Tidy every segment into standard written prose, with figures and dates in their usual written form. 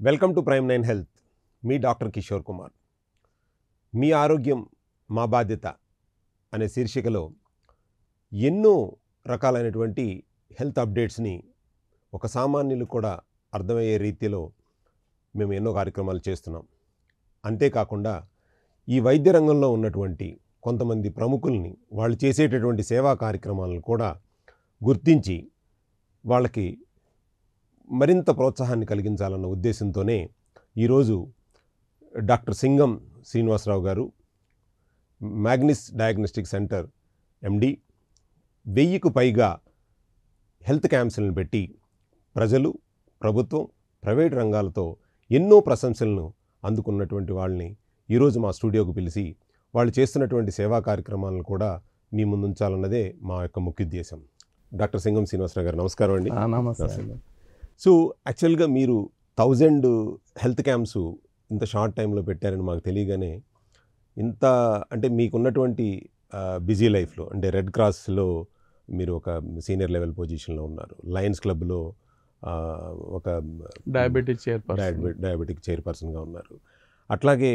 Welcome to prime 9 health. మీ doctor Kishore Kumar. మీ ఆరోగ్యం మా బాధ్యత అనే శీర్షికలో ఎన్నో రకాలైనటువంటి హెల్త్ అప్డేట్స్ని ఒక సామాన్యులకు కూడా అర్థమయ్యే రీతిలో మేము ఎన్నో కార్యక్రమాలు చేస్తున్నాం. అంతేకాకుండా ఈ వైద్య రంగంలో ఉన్నటువంటి కొంతమంది ప్రముఖుల్ని వాళ్ళు చేసేటటువంటి సేవా కార్యక్రమాలను కూడా గుర్తించి వాళ్ళకి మరింత ప్రోత్సాహాన్ని కలిగించాలన్న ఉద్దేశంతోనే ఈరోజు డాక్టర్ సింగం శ్రీనివాసరావు గారు, మ్యాగ్నిస్ డయాగ్నోస్టిక్ సెంటర్ ఎండి, 1000కు పైగా హెల్త్ క్యాంప్స్లను పెట్టి ప్రజలు, ప్రభుత్వం, ప్రైవేట్ రంగాలతో ఎన్నో ప్రశంసలను అందుకున్నటువంటి వాళ్ళని ఈరోజు మా స్టూడియోకు పిలిచి వాళ్ళు చేస్తున్నటువంటి సేవా కార్యక్రమాలను కూడా మీ ముందుంచాలన్నదే మా యొక్క ముఖ్య ఉద్దేశం. డాక్టర్ సింగం శ్రీనివాసరావు గారు, నమస్కారం అండి. నమస్తే. సో యాక్చువల్గా మీరు 1000 హెల్త్ క్యాంప్స్ ఇంత షార్ట్ టైంలో పెట్టారని మాకు తెలియగానే, ఇంత అంటే మీకున్నటువంటి బిజీ లైఫ్లో, అంటే రెడ్ క్రాస్లో మీరు ఒక సీనియర్ లెవెల్ పొజిషన్లో ఉన్నారు, లయన్స్ క్లబ్లో ఒక డయాబెటిక్ చైర్పర్సన్గా ఉన్నారు. అట్లాగే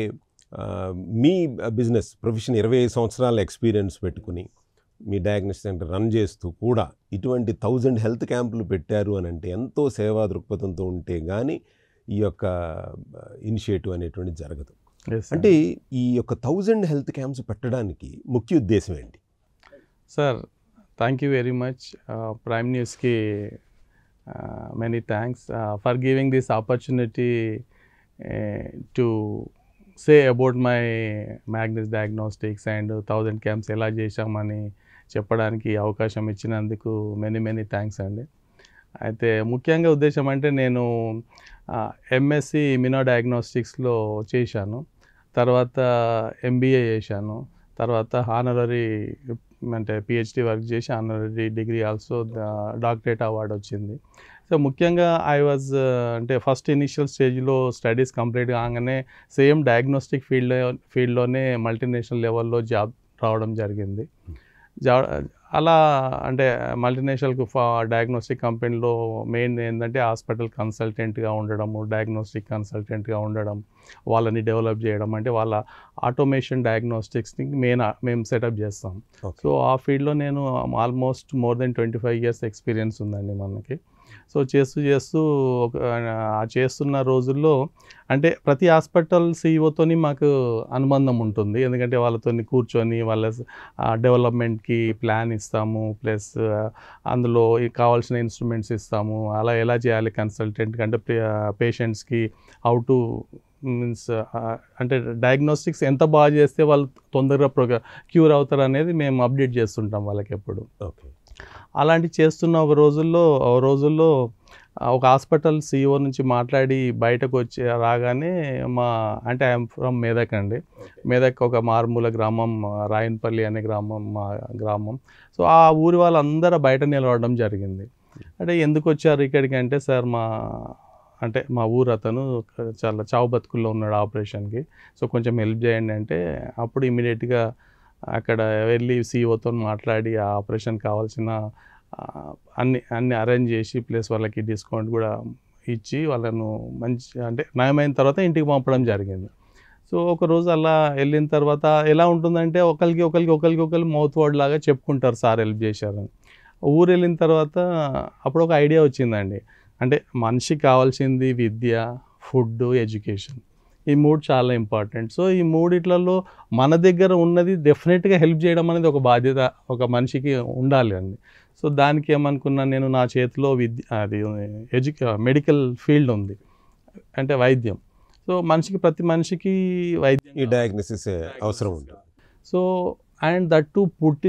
మీ బిజినెస్ ప్రొఫెషన్ 25 సంవత్సరాల ఎక్స్పీరియన్స్ పెట్టుకుని మీ డయాగ్నోస్టిక్ సెంటర్ రన్ చేస్తూ కూడా ఇటువంటి 1000 హెల్త్ క్యాంపులు పెట్టారు అని అంటే ఎంతో సేవా దృక్పథంతో ఉంటే కానీ ఈ యొక్క ఇనిషియేటివ్ అనేటువంటిది జరగదు. అంటే ఈ యొక్క 1000 హెల్త్ క్యాంప్స్ పెట్టడానికి ముఖ్య ఉద్దేశం ఏంటి? Sir, thank you very much. Prime న్యూస్కి many thanks for giving this opportunity to say about my Magnis diagnostics and 1000 camps ఎలా చేశామని చెప్పడానికి అవకాశం ఇచ్చినందుకు మెనీ థ్యాంక్స్ అండి. అయితే ముఖ్యంగా ఉద్దేశం అంటే, నేను ఎంఎస్సి ఇమ్యూనో డయాగ్నోస్టిక్స్లో చేశాను, తర్వాత ఎంబీఏ చేశాను, తర్వాత హానరరీ అంటే పిహెచ్డి వర్క్ చేసి honorary degree also doctorate award వచ్చింది. సో ముఖ్యంగా ఐ వాజ్ అంటే ఫస్ట్ ఇనిషియల్ స్టేజ్లో స్టడీస్ కంప్లీట్ కాగానే సేమ్ డయాగ్నోస్టిక్ ఫీల్డ్లోనే మల్టీనేషనల్ లెవెల్లో జాబ్ రావడం జరిగింది. అలా అంటే మల్టీనేషనల్ డయాగ్నోస్టిక్ కంపెనీలో మెయిన్ ఏంటంటే హాస్పిటల్ కన్సల్టెంట్గా ఉండడము, డయాగ్నోస్టిక్ కన్సల్టెంట్గా ఉండడం, వాళ్ళని డెవలప్ చేయడం, అంటే వాళ్ళ ఆటోమేషన్ డయాగ్నోస్టిక్స్ని మేము సెటప్ చేస్తాం. సో ఆ ఫీల్డ్లో నేను almost more than 25 years experience ఉందండి మనకి. సో చేస్తూ చేస్తున్న రోజుల్లో అంటే ప్రతి హాస్పిటల్ సీఈఓతోని మాకు అనుబంధం ఉంటుంది, ఎందుకంటే వాళ్ళతో కూర్చొని వాళ్ళ డెవలప్మెంట్కి ప్లాన్ ఇస్తాము, ప్లస్ అందులో కావాల్సిన ఇన్స్ట్రుమెంట్స్ ఇస్తాము, అలా ఎలా చేయాలి కన్సల్టెంట్కి, అంటే పేషెంట్స్కి హౌ టు మీన్స్ అంటే డయాగ్నోస్టిక్స్ ఎంత బాగా చేస్తే వాళ్ళు తొందరగా క్యూర్ అవుతారు అనేది మేము అప్డేట్ చేస్తుంటాం వాళ్ళకి ఎప్పుడు. ఓకే. అలాంటి చేస్తున్న ఒక రోజుల్లో ఒక హాస్పిటల్ సీఈఓ నుంచి మాట్లాడి బయటకు వచ్చి రాగానే అంటే ఐఎమ్ ఫ్రమ్ మెదక్ అండి. మెదక్ ఒక మారుమూల గ్రామం, రాయన్పల్లి అనే మా గ్రామం. సో ఆ ఊరి వాళ్ళందరూ బయట నిలబడడం జరిగింది. అంటే ఎందుకు వచ్చారు ఇక్కడికి అంటే, సార్ మా ఊరు అతను చాలా చావు బతుకుల్లో ఉన్నాడు ఆపరేషన్కి, సో కొంచెం హెల్ప్ చేయండి అంటే, అప్పుడు ఇమీడియట్గా అక్కడ వెళ్ళి సీఈఓతో మాట్లాడి ఆ ఆపరేషన్ కావాల్సిన అన్ని అరేంజ్ చేసి, ప్లస్ వాళ్ళకి డిస్కౌంట్ కూడా ఇచ్చి వాళ్ళను మంచి అంటే నయమైన తర్వాత ఇంటికి పంపడం జరిగింది. సో ఒకరోజు అలా వెళ్ళిన తర్వాత ఎలా ఉంటుందంటే, ఒకరికి మౌత్ వర్డ్ లాగా చెప్పుకుంటారు సార్ హెల్ప్ చేశారని. ఊరు వెళ్ళిన తర్వాత అప్పుడు ఒక ఐడియా వచ్చిందండి. అంటే మనిషికి కావాల్సింది విద్య, ఫుడ్, ఎడ్యుకేషన్, ఈ 3 చాలా ఇంపార్టెంట్. సో ఈ 3 మన దగ్గర ఉన్నది డెఫినెట్గా హెల్ప్ చేయడం అనేది ఒక బాధ్యత ఒక మనిషికి ఉండాలి అండి. సో దానికి ఏమనుకున్నా నేను, నా చేతిలో మెడికల్ ఫీల్డ్ ఉంది, అంటే వైద్యం. సో ప్రతి మనిషికి వైద్యం, ఈ డయాగ్నోసిస్ అవసరం ఉంటుంది. సో అండ్ దట్టు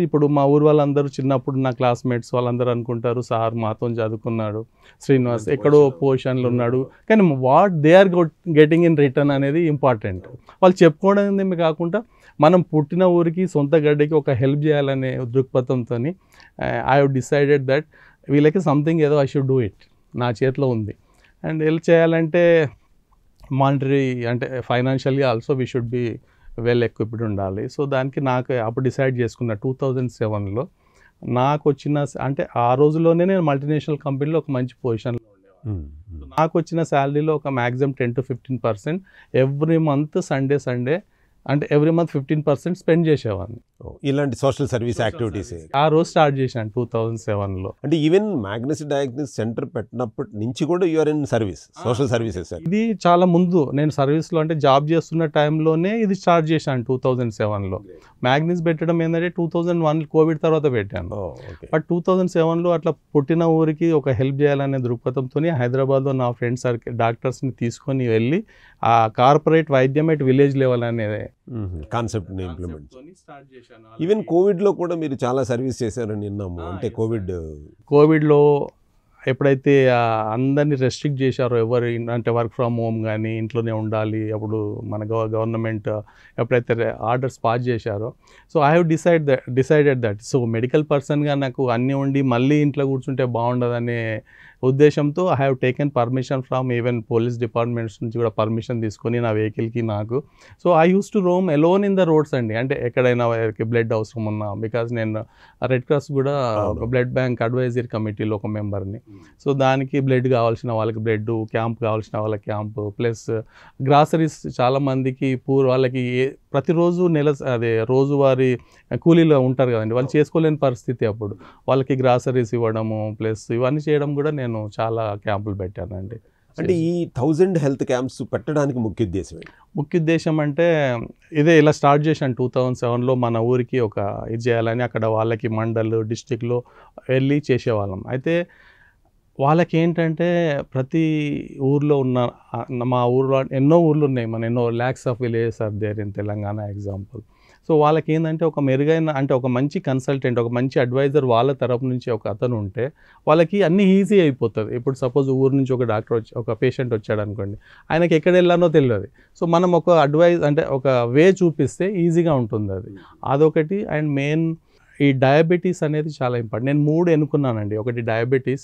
ఇప్పుడు మా ఊరు వాళ్ళందరూ చిన్నప్పుడు నా క్లాస్మేట్స్ వాళ్ళందరూ అనుకుంటారు, సార్ మాతో చదువుకున్నాడు, శ్రీనివాస్ ఎక్కడో పొజిషన్లో ఉన్నాడు, కానీ what they are getting in return అనేది ఇంపార్టెంట్. వాళ్ళు చెప్పుకోవడం కాకుండా మనం పుట్టిన ఊరికి, సొంత గడ్డకి ఒక హెల్ప్ చేయాలనే దృక్పథంతో ఐ హ్యావ్ డిసైడెడ్ దట్ వీళ్ళకి సంథింగ్ ఏదో ఐ షుడ్ డూ ఇట్, నా చేతిలో ఉంది. అండ్ హెల్ప్ చేయాలంటే మానిటరీ అంటే financially also we should be well equipped ఉండాలి. సో దానికి నాకు అప్పుడు డిసైడ్ చేసుకున్న 2007లో నాకు వచ్చిన, అంటే ఆ రోజుల్లోనే నేను మల్టీనేషనల్ కంపెనీలో ఒక మంచి పొజిషన్లో ఉండేవాడిని. నాకు వచ్చిన శాలరీలో ఒక maximum 10 to 15% every month Sunday అంటే ఎవ్రీ మంత్ 15% స్పెండ్ చేసేవాడిని. ఇలాంటి సోషల్ సర్వీస్ యాక్టివిటీస్ ఆ రోజు స్టార్ట్ చేశాను 2007లో. అంటే ఈవెన్ మ్యాగ్నస్ డయాగ్నోసిస్ సెంటర్ పెట్టినప్పటి నుంచి కూడా you are in service, social services. ఇది చాలా ముందు నేను సర్వీస్లో అంటే జాబ్ చేస్తున్న టైంలోనే ఇది స్టార్ట్ చేశాను 2007లో. మ్యాగ్నస్ పెట్టడం ఏంటంటే 2001 కోవిడ్ తర్వాత పెట్టాను. బట్ 2007లో అట్లా పుట్టిన ఊరికి ఒక హెల్ప్ చేయాలనే దృక్పథంతో హైదరాబాద్లో నా ఫ్రెండ్స్ డాక్టర్స్ని తీసుకొని వెళ్ళి ఆ కార్పొరేట్ వైద్యం ఎట్ విలేజ్ లెవెల్ అనేది కాన్సెప్ట్ని ఇంప్లిమెంట్ ఈవెన్ కోవిడ్లో కూడా మీరు చాలా సర్వీస్ చేశారని విన్నాము. అంటే కోవిడ్లో ఎప్పుడైతే అందరినీ రెస్ట్రిక్ట్ చేశారో ఎవరు అంటే వర్క్ ఫ్రమ్ హోమ్ కానీ ఇంట్లోనే ఉండాలి, అప్పుడు మన గవర్నమెంట్ ఎప్పుడైతే ఆర్డర్స్ పాస్ చేశారో, so I have decided that so medical పర్సన్గా నాకు అన్నీ ఉండి మళ్ళీ ఇంట్లో కూర్చుంటే బాగుండదనే ఉద్దేశంతో I have taken permission from even police departments నుంచి కూడా పర్మిషన్ తీసుకొని నా వెహికల్కి నాకు. So I use to roam alone in the roads అండి. అంటే ఎక్కడైనా బ్లడ్ అవసరం ఉన్నా, బికాజ్ నేను రెడ్ క్రాస్ కూడా బ్లడ్ బ్యాంక్ అడ్వైజరీ కమిటీలో ఒక మెంబర్ని. సో దానికి బ్లడ్ కావాల్సిన వాళ్ళకి బ్లడ్, క్యాంప్ కావాల్సిన వాళ్ళకి క్యాంప్, ప్లస్ గ్రాసరీస్ చాలామందికి వాళ్ళకి ప్రతిరోజు రోజువారీ కూలీలో ఉంటారు కదండి, వాళ్ళు చేసుకోలేని పరిస్థితి. అప్పుడు వాళ్ళకి గ్రాసరీస్ ఇవ్వడము ప్లస్ ఇవన్నీ చేయడం కూడా నేను చాలా క్యాంపులు పెట్టానండి. అంటే ఈ 1000 హెల్త్ క్యాంప్స్ పెట్టడానికి ముఖ్య ఉద్దేశం అంటే ఇదే ఇలా స్టార్ట్ చేశాను 2007లో. మన ఊరికి ఒక ఇది చేయాలని అక్కడ వాళ్ళకి మండల్ డిస్టిక్లో వెళ్ళి చేసేవాళ్ళం. అయితే వాళ్ళకి ఏంటంటే ప్రతి ఊర్లో ఉన్న మా ఊర్లో ఎన్నో ఊర్లు ఉన్నాయి, ఎన్నో lakhs of villages are there in Telangana example. So వాళ్ళకి ఏంటంటే ఒక మెరుగైన అంటే ఒక మంచి కన్సల్టెంట్, ఒక మంచి అడ్వైజర్ వాళ్ళ తరపు నుంచి ఒక అతను ఉంటే వాళ్ళకి అన్నీ ఈజీ అయిపోతుంది. ఇప్పుడు సపోజ్ ఊరు నుంచి ఒక డాక్టర్ ఒక పేషెంట్ వచ్చాడు అనుకోండి, ఆయనకి ఎక్కడ వెళ్ళానో తెలియదు. సో మనం ఒక అడ్వైజ్ అంటే ఒక వే చూపిస్తే ఈజీగా ఉంటుంది అది. అదొకటి. అండ్ మెయిన్ ఈ డయాబెటీస్ అనేది చాలా ఇంపార్టెంట్. నేను 3 ఎన్నుకున్నానండి. ఒకటి డయాబెటీస్,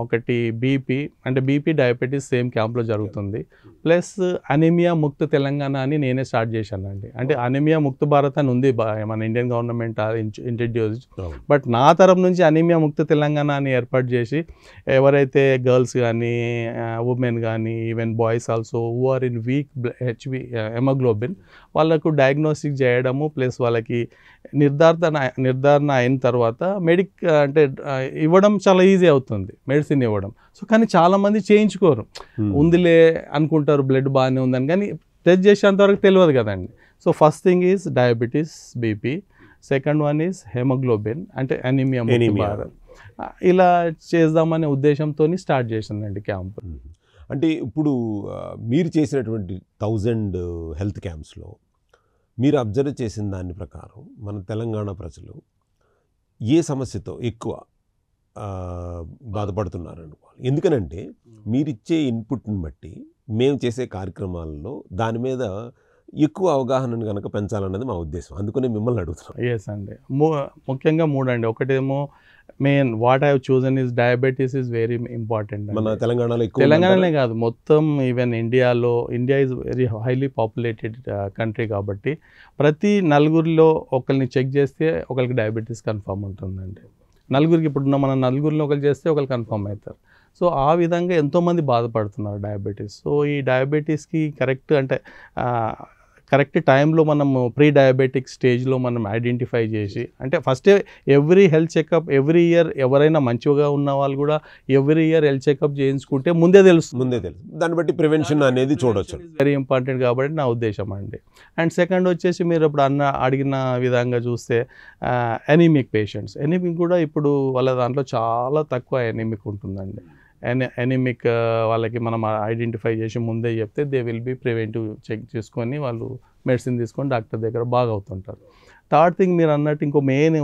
ఒకటి బీపీ, అంటే బీపీ డయాబెటీస్ సేమ్ క్యాంప్లో జరుగుతుంది. ప్లస్ అనీమియా ముక్త తెలంగాణ అని నేనే స్టార్ట్ చేశానండి. అంటే అనీమియా ముక్త భారత్ అని ఉంది, మన ఇండియన్ గవర్నమెంట్ ఇంట్రడ్యూస్. బట్ నా తరపు నుంచి అనీమియా ముక్త తెలంగాణ అని ఏర్పాటు చేసి ఎవరైతే గర్ల్స్ కానీ ఉమెన్ కానీ even boys also who are in weak haemoglobin వాళ్ళకు డయాగ్నోస్టిక్ చేయడము, ప్లస్ వాళ్ళకి నిర్ధారణ అయిన తర్వాత అంటే ఇవ్వడం చాలా ఈజీ అవుతుంది, మెడిసిన్ ఇవ్వడం. సో కానీ చాలామంది చేయించుకోరు, ఉందిలే అనుకుంటారు బ్లడ్ బాగానే ఉందని, కానీ టెస్ట్ చేసేంతవరకు తెలియదు కదండి. So first thing is diabetes, BP. Second one is haemoglobin అంటే అనీమియా. ఇలా చేద్దామనే ఉద్దేశంతో స్టార్ట్ చేశానండి క్యాంప్. అంటే ఇప్పుడు మీరు చేసినటువంటి 1000 హెల్త్ క్యాంప్స్లో మీరు అబ్జర్వ్ చేసిన దాని ప్రకారం మన తెలంగాణ ప్రజలు ఏ సమస్యతో ఎక్కువ బాధపడుతున్నారు అనుకోవాలి. ఎందుకనంటే మీరిచ్చే ఇన్పుట్ని బట్టి మేము చేసే కార్యక్రమాల్లో దాని మీద ఎక్కువ అవగాహనను కనుక పెంచాలన్నది మా ఉద్దేశం. అందుకనే మిమ్మల్ని అడుగుతున్నాం. ఎస్ అండి. ముఖ్యంగా 3 అండి. ఒకటేమో main what I have chosen is diabetes is very important. మన తెలంగాణలోనే కాదు, మొత్తం even India is very highly populated country కాబట్టి ప్రతి 4 ఒకరిని చెక్ చేస్తే ఒకరికి డయాబెటీస్ కన్ఫర్మ్ ఉంటుందండి. 4 ఇప్పుడు మన 4 ఒకరు చేస్తే ఒకరు కన్ఫర్మ్ అవుతారు. సో ఆ విధంగా ఎంతోమంది బాధపడుతున్నారు డయాబెటీస్. సో ఈ డయాబెటీస్కి కరెక్ట్ టైంలో మనము ప్రీ డయాబెటిక్ స్టేజ్లో మనం ఐడెంటిఫై చేసి, అంటే ఫస్టే every health checkup every year, ఎవరైనా మంచిగా ఉన్న వాళ్ళు కూడా ఎవ్రీ ఇయర్ హెల్త్ చెకప్ చేయించుకుంటే ముందే తెలుసు. దాన్ని బట్టి ప్రివెన్షన్ అనేది చూడవచ్చు. వెరీ ఇంపార్టెంట్ కాబట్టి నా ఉద్దేశం అండి. అండ్ సెకండ్ వచ్చేసి మీరు ఇప్పుడు అడిగిన విధంగా చూస్తే ఎనీమిక్ పేషెంట్స్, ఎనీమిక్ కూడా ఇప్పుడు వాళ్ళ దాంట్లో చాలా తక్కువ ఎనీమిక్ ఉంటుందండి. ఎనీమిక్ వాళ్ళకి మనం ఐడెంటిఫై చేసి ముందే చెప్తే they will be preventive check చేసుకొని వాళ్ళు మెడిసిన్ తీసుకొని డాక్టర్ దగ్గర బాగా అవుతుంటారు. థర్డ్ థింగ్ మీరు అన్నట్టు ఇంకో మెయిన్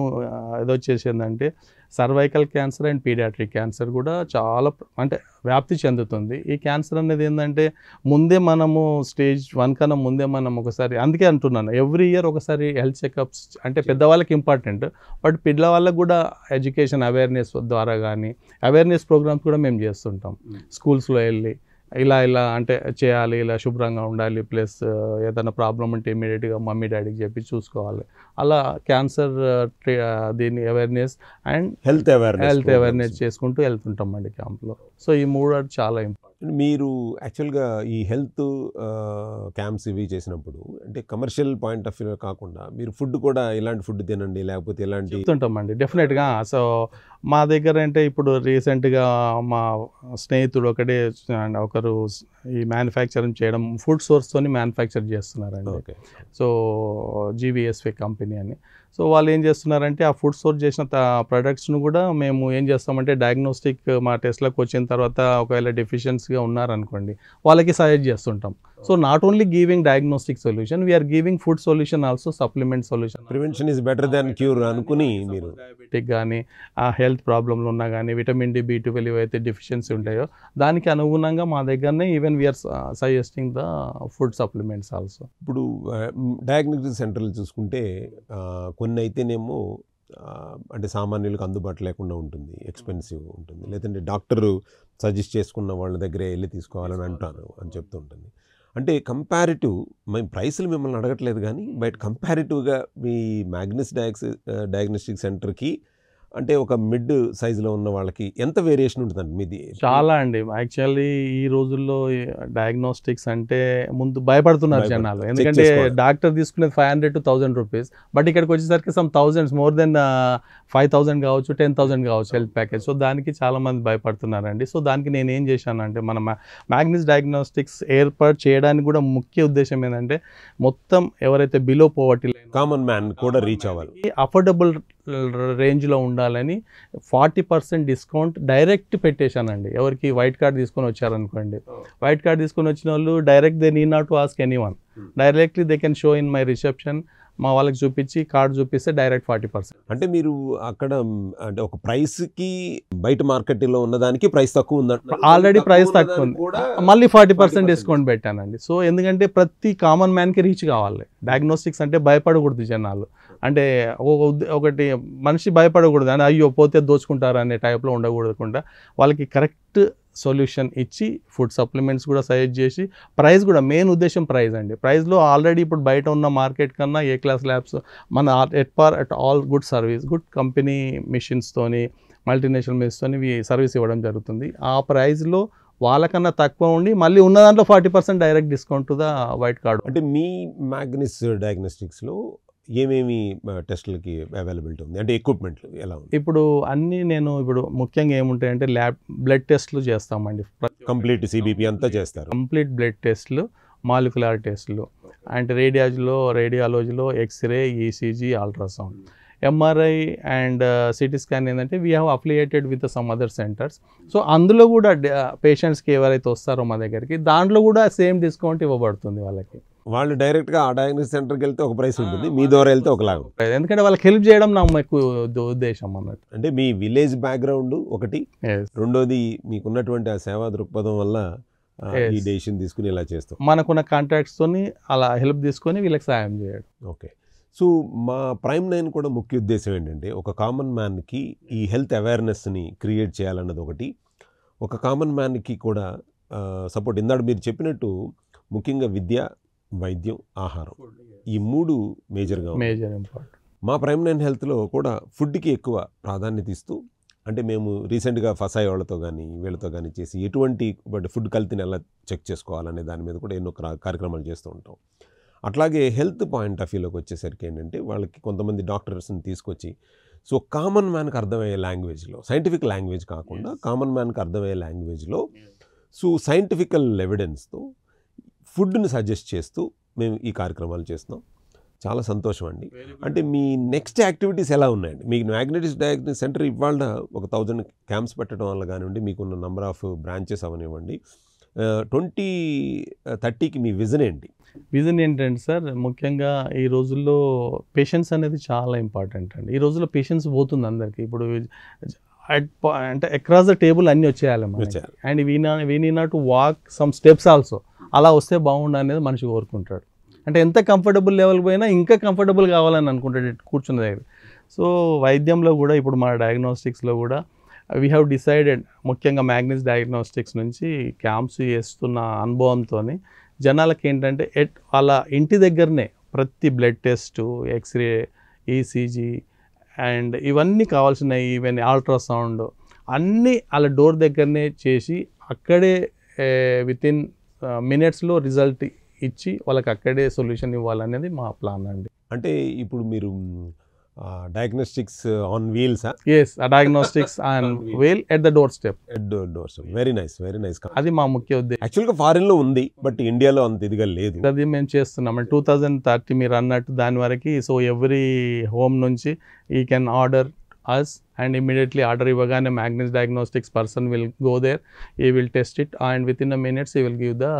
ఇది వచ్చేసి ఏంటంటే cervical cancer and paediatric cancer కూడా చాలా అంటే వ్యాప్తి చెందుతుంది. ఈ క్యాన్సర్ అనేది ఏంటంటే ముందే మనము స్టేజ్ 1 కన్నా ముందే మనం ఒకసారి, అందుకే అంటున్నాను ఎవ్రీ ఇయర్ ఒకసారి హెల్త్ చెకప్స్ అంటే పెద్దవాళ్ళకి ఇంపార్టెంట్, బట్ పిల్లవాళ్ళకి కూడా ఎడ్యుకేషన్ అవేర్నెస్ ద్వారా కానీ అవేర్నెస్ ప్రోగ్రామ్స్ కూడా మేము చేస్తుంటాం. స్కూల్స్లో వెళ్ళి ఇలా అంటే చేయాలి, ఇలా శుభ్రంగా ఉండాలి, ప్లస్ ఏదైనా ప్రాబ్లం ఉంటే ఇమీడియట్గా మమ్మీ డాడీకి చెప్పి చూసుకోవాలి. అలా క్యాన్సర్ దీని అవేర్నెస్ అండ్ హెల్త్ అవేర్నెస్ చేసుకుంటూ వెళ్తుంటామండి క్యాంప్లో. సో ఈ 3 చాలా ఇంపార్టెంట్. మీరు యాక్చువల్గా ఈ హెల్త్ క్యాంప్స్ ఇవి చేసినప్పుడు అంటే కమర్షియల్ పాయింట్ ఆఫ్ వ్యూ కాకుండా మీరు ఫుడ్ కూడా ఇలాంటి ఫుడ్ తినండి లేకపోతే ఇలాంటి చెప్తుంటామండి డెఫినెట్గా. సో మా దగ్గర అంటే ఇప్పుడు రీసెంట్గా మా స్నేహితుడు ఒకరు ఈ మ్యానుఫ్యాక్చరింగ్ చేయడం ఫుడ్ సోర్స్తోని మ్యానుఫ్యాక్చర్ చేస్తున్నారండి. ఓకే. సో జీవీఎస్వే కంపెనీ అని. సో వాళ్ళు ఏం చేస్తున్నారంటే ఆ ఫుడ్ సోర్స్ చేసిన ప్రొడక్ట్స్ను కూడా మేము ఏం చేస్తామంటే డయాగ్నోస్టిక్ మా టెస్ట్లకు వచ్చిన తర్వాత ఒకవేళ డెఫిషియన్సీగా ఉన్నారనుకోండి వాళ్ళకి సజెస్ట్ చేస్తుంటాం. So not only giving diagnostic solution, we are giving food solution also, supplement solution. Prevention is better than cure అనుకుని మీరు డయాబెటిక్ కానీ ఆ హెల్త్ ప్రాబ్లంలు ఉన్నా కానీ విటమిన్ డి, B12 ఏవైతే డెఫిషియన్సీ ఉంటాయో దానికి అనుగుణంగా మా దగ్గరనే even we are suggesting the food supplements also. ఇప్పుడు డయాగ్నోస్టిక్ సెంటర్లు చూసుకుంటే కొన్ని అయితేనేమో అంటే సామాన్యులకు అందుబాటు లేకుండా ఉంటుంది, ఎక్స్పెన్సివ్ ఉంటుంది, లేదంటే డాక్టరు సజెస్ట్ చేసుకున్న వాళ్ళ దగ్గరే వెళ్ళి తీసుకోవాలని అంటాను అని చెప్తుంటుంది. అంటే కంపారిటివ్ మేము ప్రైసులు మిమ్మల్ని అడగట్లేదు కానీ బట్ కంపారిటివ్గా మీ మ్యాగ్నస్ డయాగ్నోస్టిక్ సెంటర్కి అంటే ఒక మిడ్ సైజులో ఉన్న వాళ్ళకి ఎంత వేరియేషన్ ఉంటుందండి మీది? చాలా అండి. యాక్చువల్లీ ఈ రోజుల్లో డయాగ్నోస్టిక్స్ అంటే ముందు భయపడుతున్నారు జనాలు, ఎందుకంటే డాక్టర్ తీసుకునేది 500 to 1000 రూపీస్, బట్ ఇక్కడికి వచ్చేసరికి సమ్ థౌజండ్స్, మోర్ దెన్ 5000 కావచ్చు, 10,000 కావచ్చు హెల్త్ ప్యాకేజ్. సో దానికి చాలామంది భయపడుతున్నారండి. సో దానికి నేను ఏం చేశానంటే మన మ్యాగ్నస్ డయాగ్నోస్టిక్స్ ఏర్పాటు చేయడానికి కూడా ముఖ్య ఉద్దేశం ఏంటంటే మొత్తం ఎవరైతే below poverty line common man కూడా రీచ్ అవ్వాలి, అఫోర్డబుల్ రేంజ్లో ఉండాలని 40% డిస్కౌంట్ డైరెక్ట్ పెట్టేశానండి. ఎవరికి వైట్ కార్డ్ తీసుకొని వచ్చారనుకోండి, వైట్ కార్డ్ తీసుకొని వచ్చిన వాళ్ళు direct they need not to ask anyone, directly they can show in my reception, మా వాళ్ళకి చూపించి కార్డు చూపిస్తే డైరెక్ట్ 40%. అంటే మీరు అక్కడ అంటే ఒక ప్రైస్కి బయట మార్కెట్లో ఉన్నదానికి ప్రైస్ తక్కువ ఉందంట, ఆల్రెడీ ప్రైస్ తక్కువ ఉంది, మళ్ళీ 40% డిస్కౌంట్ పెట్టానండి. సో ఎందుకంటే ప్రతి కామన్ మ్యాన్కి రీచ్ కావాలి. డయాగ్నోస్టిక్స్ అంటే భయపడకూడదు జనాలు, అంటే ఒకటి మనిషి భయపడకూడదు అని అయ్యో పోతే దోచుకుంటారు అనే టైప్లో ఉండకూడకుండా వాళ్ళకి కరెక్ట్ సొల్యూషన్ ఇచ్చి ఫుడ్ సప్లిమెంట్స్ కూడా సజెస్ట్ చేసి ప్రైస్ కూడా మెయిన్ ఉద్దేశం ప్రైస్ అండి. ప్రైస్లో ఆల్రెడీ ఇప్పుడు బయట ఉన్న మార్కెట్ కన్నా ఏ క్లాస్ ల్యాబ్స్ మన at all good service, good company మిషన్స్తోని, మల్టీనేషనల్ మిషన్స్తోని సర్వీస్ ఇవ్వడం జరుగుతుంది. ఆ ప్రైస్లో వాళ్ళకన్నా తక్కువ ఉండి మళ్ళీ ఉన్న దాంట్లో 40% direct discount to the white card. అంటే మీ మ్యాగ్నస్ డయాగ్నోస్టిక్స్లో ఏమేమి టెస్టులకి అవైలబిలిటీ ఉంది, అంటే ఎక్విప్మెంట్లు ఎలా ఉంది? ఇప్పుడు అన్నీ నేను ఇప్పుడు ముఖ్యంగా ఏముంటాయంటే బ్లడ్ టెస్ట్లు చేస్తామండి. కంప్లీట్ సిబిపి అంతా చేస్తారు, కంప్లీట్ బ్లడ్ టెస్ట్లు, మాలిక్యులర్ టెస్ట్లు, అండ్ రేడియాలజీలో X-ray, ECG, ultrasound, MRI and CT scan ఏంటంటే we have affiliated with some other centres. So అందులో కూడా పేషెంట్స్కి ఎవరైతే వస్తారో మా దగ్గరికి దాంట్లో కూడా సేమ్ డిస్కౌంట్ ఇవ్వబడుతుంది వాళ్ళకి. వాళ్ళు డైరెక్ట్గా ఆ డయాగ్నోస్ సెంటర్కి వెళ్తే ఒక ప్రైస్ ఉంటుంది, మీ ద్వారా వెళ్తే ఒకలాగా, ఎందుకంటే వాళ్ళకి హెల్ప్ చేయడం నా ఎక్కువ ఉద్దేశం అన్నట్టు. అంటే మీ విలేజ్ బ్యాక్గ్రౌండ్ ఒకటి, రెండోది మీకున్నటువంటి ఆ సేవా దృక్పథం వల్ల ఈ డెసిషన్ తీసుకుని ఇలా చేస్తాం, మనకున్న కాంట్రాక్ట్స్తోని అలా హెల్ప్ తీసుకొని వీళ్ళకి సాయం చేయడం. ఓకే. సో మా ప్రైమ్ 9 కూడా ముఖ్య ఉద్దేశం ఏంటంటే ఒక కామన్ మ్యాన్కి ఈ హెల్త్ అవేర్నెస్ని క్రియేట్ చేయాలన్నది ఒకటి, ఒక కామన్ మ్యాన్కి కూడా సపోర్ట్ ఇందాక మీరు చెప్పినట్టు ముఖ్యంగా విద్య, వైద్యం, ఆహారం, ఈ 3 మేజర్గా ఇంపార్టెంట్. మా ప్రైమ్ 9 హెల్త్లో కూడా ఫుడ్కి ఎక్కువ ప్రాధాన్యత ఇస్తూ, అంటే మేము రీసెంట్గా ఫసాయి వాళ్ళతో కానీ వీళ్ళతో కానీ చేసి ఎటువంటి ఫుడ్ కల్తీని ఎలా చెక్ చేసుకోవాలనే దాని మీద కూడా ఎన్నో కార్యక్రమాలు చేస్తూ ఉంటాం. అట్లాగే హెల్త్ పాయింట్ ఆఫ్ వ్యూలోకి వచ్చేసరికి ఏంటంటే వాళ్ళకి కొంతమంది డాక్టర్స్ని తీసుకొచ్చి సో కామన్ మ్యాన్కి అర్థమయ్యే లాంగ్వేజ్లో, సైంటిఫిక్ లాంగ్వేజ్ కాకుండా కామన్ మ్యాన్కి అర్థమయ్యే లాంగ్వేజ్లో సో సైంటిఫికల్ ఎవిడెన్స్తో ఫుడ్ని సజెస్ట్ చేస్తూ మేము ఈ కార్యక్రమాలు చేస్తున్నాం. చాలా సంతోషం అండి. అంటే మీ నెక్స్ట్ యాక్టివిటీస్ ఎలా ఉన్నాయండి? మీకు మ్యాగ్నెటిక్ డయాగ్నోస్టిక్ సెంటర్ ఇవాళ ఒక 1000 క్యాంప్స్ పెట్టడం వల్ల కానివ్వండి, మీకున్న నెంబర్ ఆఫ్ బ్రాంచెస్ అవనివ్వండి, 2030కి మీ విజన్ ఏంటి? విజన్ ఏంటంటే సార్, ముఖ్యంగా ఈ రోజుల్లో పేషెన్స్ అనేది చాలా ఇంపార్టెంట్ అండి. ఈ రోజుల్లో పేషెన్స్ పోతుంది అందరికీ. ఇప్పుడు అంటే అక్రాస్ ద టేబుల్ అన్నీ వచ్చేయాలి మనకి, and we need not to walk some steps also. అలా వస్తే బాగుండు అనేది మనిషి కోరుకుంటాడు. అంటే ఎంత కంఫర్టబుల్ లెవెల్ పోయినా ఇంకా కంఫర్టబుల్ కావాలని అనుకుంటాడు కూర్చున్న దగ్గర. సో వైద్యంలో కూడా ఇప్పుడు మన డయాగ్నోస్టిక్స్లో కూడా వీ హ్యావ్ డిసైడెడ్ ముఖ్యంగా మ్యాగ్నస్ డయాగ్నోస్టిక్స్ నుంచి క్యాంప్స్ చేస్తున్న అనుభవంతో జనాలకి ఏంటంటే అలా ఇంటి దగ్గరనే ప్రతి blood test, x-ray, ECG and ఇవన్నీ కావాల్సినవి, ఈవెన్ అల్ట్రాసౌండ్ అన్నీ వాళ్ళ డోర్ దగ్గరనే చేసి అక్కడే వితిన్ మినిట్స్లో రిజల్ట్ ఇచ్చి వాళ్ళకి అక్కడే సొల్యూషన్ ఇవ్వాలనేది మా ప్లాన్ అండి. అంటే ఇప్పుడు మీరు డయాగ్నోస్టిక్స్ ఆన్ వీల్సా? Yes, diagnostics on wheel at the doorstep. Very nice, very nice. అది మా ముఖ్య ఉద్దేశం. యాక్చువల్గా ఫారిన్లో ఉంది, బట్ ఇండియాలో అంత ఇదిగా లేదు. అది మేము చేస్తున్నాం 2030 మీరు అన్నట్టు దాని వరకు. సో ఎవ్రీ హోమ్ నుంచి ఈ can order us and immediately order ఇవ్వగానే Magnus diagnostics person will go there, he will test it and within a minutes he will give the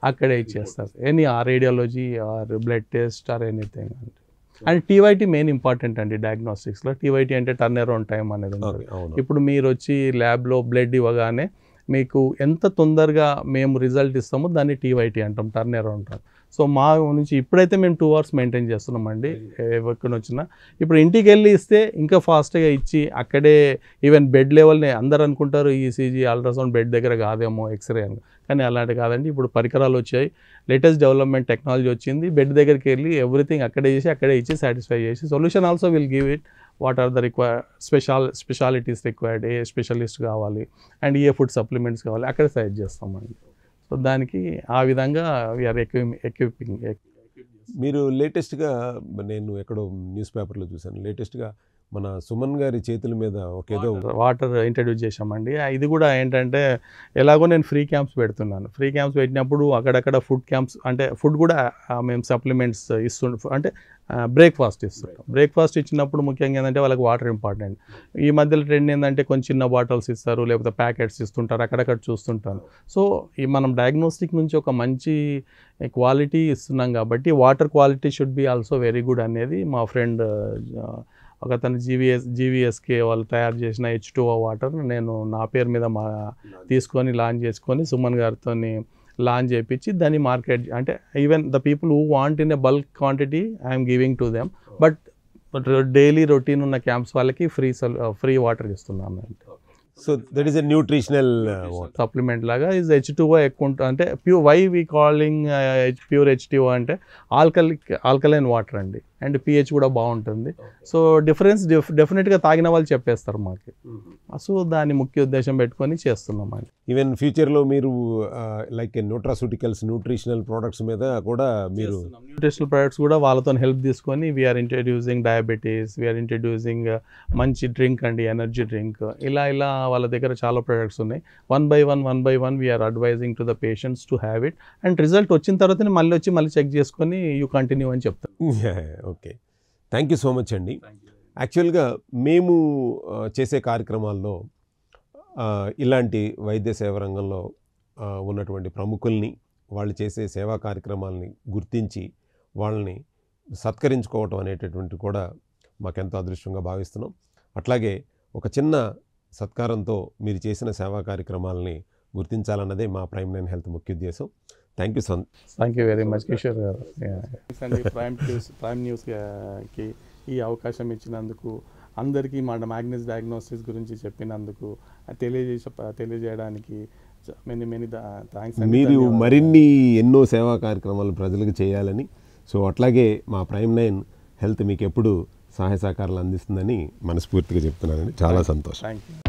అక్కడే ఇచ్చేస్తారు any radiology or blood test or anything. And టీవైటీ main important అండి డయాగ్నోస్టిక్స్లో. టీవైటీ అంటే turn around time అనేది ఉంటుంది. ఇప్పుడు మీరు వచ్చి ల్యాబ్లో బ్లడ్ ఇవ్వగానే మీకు ఎంత తొందరగా మేము రిజల్ట్ ఇస్తామో దాన్ని టీవైటీ అంటాం, టర్న్ అరౌండ్ టైం. సో మా నుంచి ఇప్పుడైతే మేము 2 hours మెయింటైన్ చేస్తున్నామండి ఎక్కడ వచ్చినా. ఇప్పుడు ఇంటికి వెళ్ళి ఇస్తే ఇంకా ఫాస్ట్గా ఇచ్చి అక్కడే ఈవెన్ బెడ్ లెవెల్ని అందరు అనుకుంటారు ఈసీజీ అల్ట్రాసౌండ్ బెడ్ దగ్గర కాదేమో, ఎక్స్రే అని. కానీ అలాంటి కాదండి. ఇప్పుడు పరికరాలు వచ్చాయి, లేటెస్ట్ డెవలప్మెంట్ టెక్నాలజీ వచ్చింది. బెడ్ దగ్గరికి వెళ్ళి ఎవ్రీథింగ్ అక్కడే చేసి అక్కడే ఇచ్చి సాటిస్ఫై చేసి solution also will give it. What are the specialities required, ఏ స్పెషలిస్ట్ కావాలి అండ్ ఏ ఫుడ్ సప్లిమెంట్స్ కావాలి అక్కడే సజెస్ట్ చేస్తామండి. సో దానికి ఆ విధంగా వీఆర్ ఎక్విపింగ్. మీరు లేటెస్ట్గా నేను ఎక్కడో న్యూస్ పేపర్లో చూశాను, లేటెస్ట్గా మన సుమన్ గారి చేతుల మీద ఏదో వాటర్ ఇంట్రడ్యూస్ చేశామండి. ఇది కూడా ఏంటంటే ఎలాగో నేను ఫ్రీ క్యాంప్స్ పెడుతున్నాను. ఫ్రీ క్యాంప్స్ పెట్టినప్పుడు అక్కడక్కడ ఫుడ్ క్యాంప్స్ అంటే ఫుడ్ కూడా మేము సప్లిమెంట్స్ అంటే బ్రేక్ఫాస్ట్ ఇస్తుంటాం. బ్రేక్ఫాస్ట్ ఇచ్చినప్పుడు ముఖ్యంగా ఏంటంటే వాళ్ళకి వాటర్ ఇంపార్టెంట్. ఈ మధ్యలో ట్రెండ్ ఏంటంటే కొంచెం చిన్న బాటిల్స్ ఇస్తారు, లేకపోతే ప్యాకెట్స్ ఇస్తుంటారు, అక్కడక్కడ చూస్తుంటాను. సో ఈ మనం డయాగ్నోస్టిక్ నుంచి ఒక మంచి క్వాలిటీ ఇస్తున్నాం కాబట్టి water quality should be also very good అనేది మా ఫ్రెండ్ ఒకతను జీవీఎస్కే వాళ్ళు తయారు చేసిన H2O వాటర్ నేను నా పేరు మీద తీసుకొని లాంచ్ చేసుకొని సుమన్ గారితో లాంచ్ చేయించి దాన్ని మార్కెట్ అంటే even the people who want in a bulk quantity I'm giving to them. But daily routine ఉన్న క్యాంప్స్ వాళ్ళకి ఫ్రీ వాటర్ ఇస్తున్నాను. So that is a nutritional supplement లాగా ఇస్ H2O ఎక్కువ ఉంటుంది. అంటే why we calling pure H2O అంటే alkaline water అండి, and pH కూడా బాగుంటుంది. సో డిఫరెన్స్ డెఫినెట్గా తాగిన వాళ్ళు చెప్పేస్తారు మాకు. సో దాని ముఖ్య ఉద్దేశం పెట్టుకొని చేస్తున్నామండి. ఈవెన్ ఫ్యూచర్లో మీరు లైక్ న్యూట్రాసూటికల్స్ న్యూట్రిషనల్ ప్రోడక్ట్స్ మీద కూడా మీరు న్యూట్రిషనల్ ప్రొడక్ట్స్ కూడా వాళ్ళతో హెల్ప్ తీసుకొని we are introducing diabetes, we are introducing మంచి డ్రింక్ అండి, ఎనర్జీ డ్రింక్, ఇలా వాళ్ళ దగ్గర చాలా ప్రొడక్ట్స్ ఉన్నాయి. One by one we are advising to the patients to have it. And result వచ్చిన తర్వాతనే మళ్ళీ చెక్ చేసుకొని యూ కంటిన్యూ అని చెప్తాను. Okay, thank you so much అండి. యాక్చువల్గా మేము చేసే కార్యక్రమాల్లో ఇలాంటి వైద్య సేవ రంగంలో ఉన్నటువంటి ప్రముఖుల్ని, వాళ్ళు చేసే సేవా కార్యక్రమాలని గుర్తించి వాళ్ళని సత్కరించుకోవటం అనేటటువంటి కూడా మాకెంతో అదృష్టంగా భావిస్తున్నాం. అట్లాగే ఒక చిన్న సత్కారంతో మీరు చేసిన సేవా కార్యక్రమాలని గుర్తించాలన్నదే మా ప్రైమ్9 హెల్త్ ముఖ్య ఉద్దేశం. Thank you very much Kishore గారు. ప్రైమ్ న్యూస్కి ఈ అవకాశం ఇచ్చినందుకు, అందరికీ మా మ్యాగ్నస్ డయాగ్నోస్టిక్స్ గురించి చెప్పినందుకు, తెలియజేయడానికి మెనీ థ్యాంక్స్. మీరు మరిన్ని ఎన్నో సేవా కార్యక్రమాలు ప్రజలకు చేయాలని, సో అట్లాగే మా ప్రైమ్9 హెల్త్ మీకు ఎప్పుడు సహాయ సహకారాలు అందిస్తుందని మనస్ఫూర్తిగా చెప్తున్నానండి. చాలా సంతోషం. Thank you.